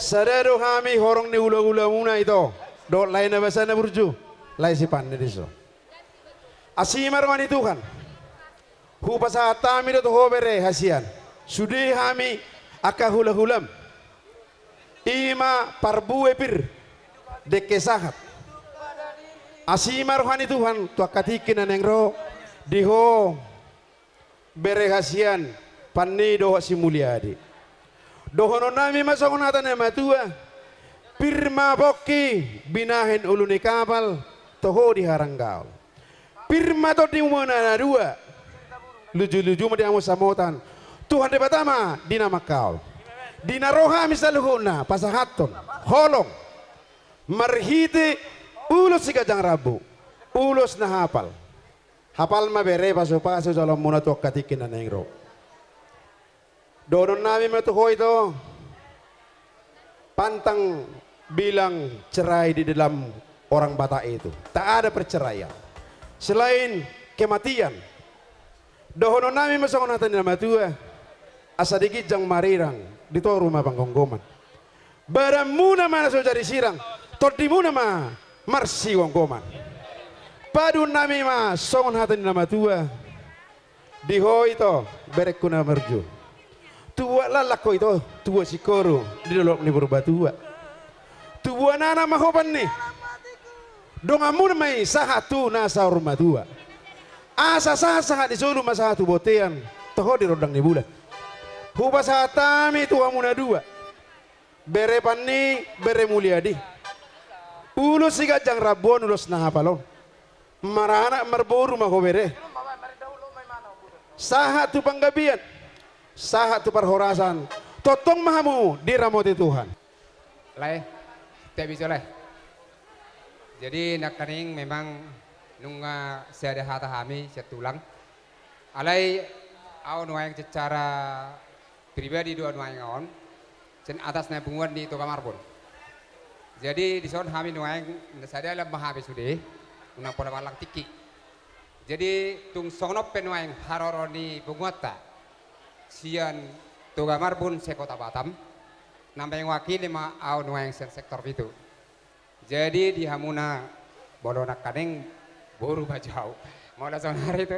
Sadado kami horong ni ula-ula muna ito. Do lain na basa na burju. Lain si pan ni diso. Asimar man Tuhan. Hupa sa tami do hobere hasian. Sudi kami akahula-hulam. Ima parbu epir dekesahat. Asimar hani Tuhan tu akatikin na nengro diho berehasian panni do si mulyadi. Dohono nami masakunatan na matua pirma bokki binahin uluni kapal toho di haranggaul. Pirma to di mana dua luju-luju mo di amo samotan. Tuhan de batama dina makaul. Dina roha misaluhuna pasahaton holong marhite ulos si kajang rabu ulos na hapal. Hapal mabere paso-paso dalam muna to katikin na nengro. Donon namin matuho ito pantang bilang cerai di dalam orang Batak itu. Tak ada perceraian selain kematian. Dohonon namin masakunatan na matua asadikit jang marirang dito rumah panggonggoman. Baramuna mana so jadi sirang todimuna ma marsi gonggoman. Padu nami ma songon hatan na matua diho ito berek kuna merju. Tua lalako itu, tua sikoro di dalam ni berbatua. Tua nana mahoban ni. Dongamun mai sahatu nasa rumah tua. Asa sah di sulu masahatu botean. Toho di rodang ni bulan. Huba sahatami tua muna dua. Bere panni bere mulyadi. Ulus siga jang rabon ulus nahapalon. Marana marboru mahobere. Sahatu panggabian. Sahat tu perhorasan totong mahamu diramoti Tuhan lai tak bisa lai jadi nak kaning memang nunga saya hata kami saya tulang alai au nuayang secara pribadi dua nuayang on sen atas na bunguan di to kamar pun jadi di son kami nuayang saya dalam mahabe sude unang pola balang tiki jadi tung songnop penuayang haroroni bunguata sian tugamar pun se kota Batam nambah yang wakil lima au nuang sektor itu jadi di hamuna bolonak kadeng boru bajau mau lah sonar itu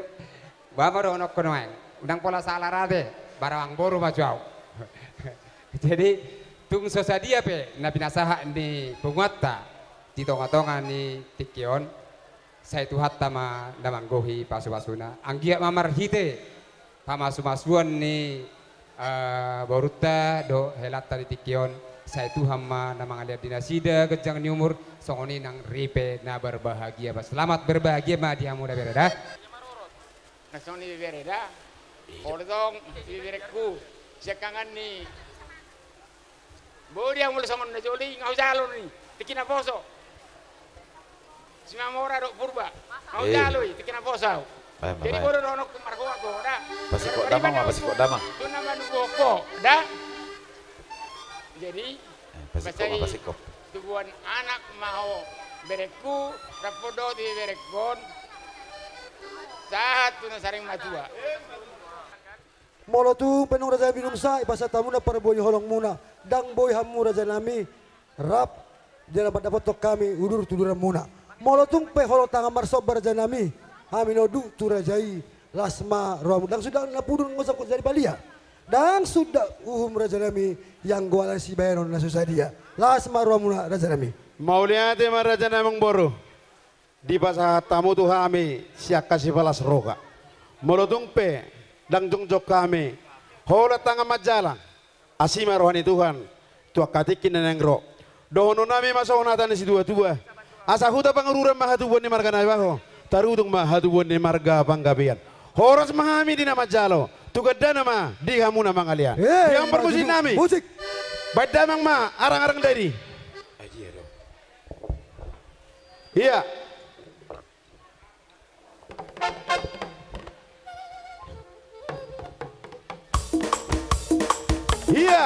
bawa donok kenuang udang pola salah rade barang boru bajau jadi tung sosadia pe nabi nasaha di pungwata di tonga-tonga ni tikion saya tuhat tama damanggohi pasu-pasuna anggia mamar hite pamasu-masuan ni boruta do helat tadi tikion saya itu hama namang aliat dinasida kejang ni umur songoni nang ripe na berbahagia selamat berbahagia ma dia muda bereda nasoni bereda ordong bereku sekangan ni bodi ang mula songon na joli ngau jalo ni tikina poso simamora do purba ngau jalo tikina poso jadi baru ronok marko ako dah. Pasikok damang mah pasikok damang. Tu nama nubuko dah. Jadi pasikok. Tubuhan anak mau bereku rapodo di berekon. Saat tu nasaring matua. Molo tu penung raja binum sa ipasa tamuna para boy holong muna. Dang boy hamu raja nami rap dia dapat tok kami udur tuduran muna. Molo tung pe holong tangan marsob raja nami. Haminodu turajai lasma romu dan sudah napudun ngosok dari balia dan sudah raja nami yang gua si bayaron nasusa dia lasma romu raja nami mauliate maraja namang boru di pasah tamu tu kami siak kasih balas roka molotung pe dang jongjok kami hola tanga majalang asima rohani Tuhan tua katikin na nengro dohono nami masonatan si dua-dua asa huta pangururan mahatubuan ni margana baho tarudung mahatubuan ni marga panggabian horas mahami di nama jalo tugadda nama di kamu nama kalian yang bermusik nami musik badamang ma arang-arang dari iya iya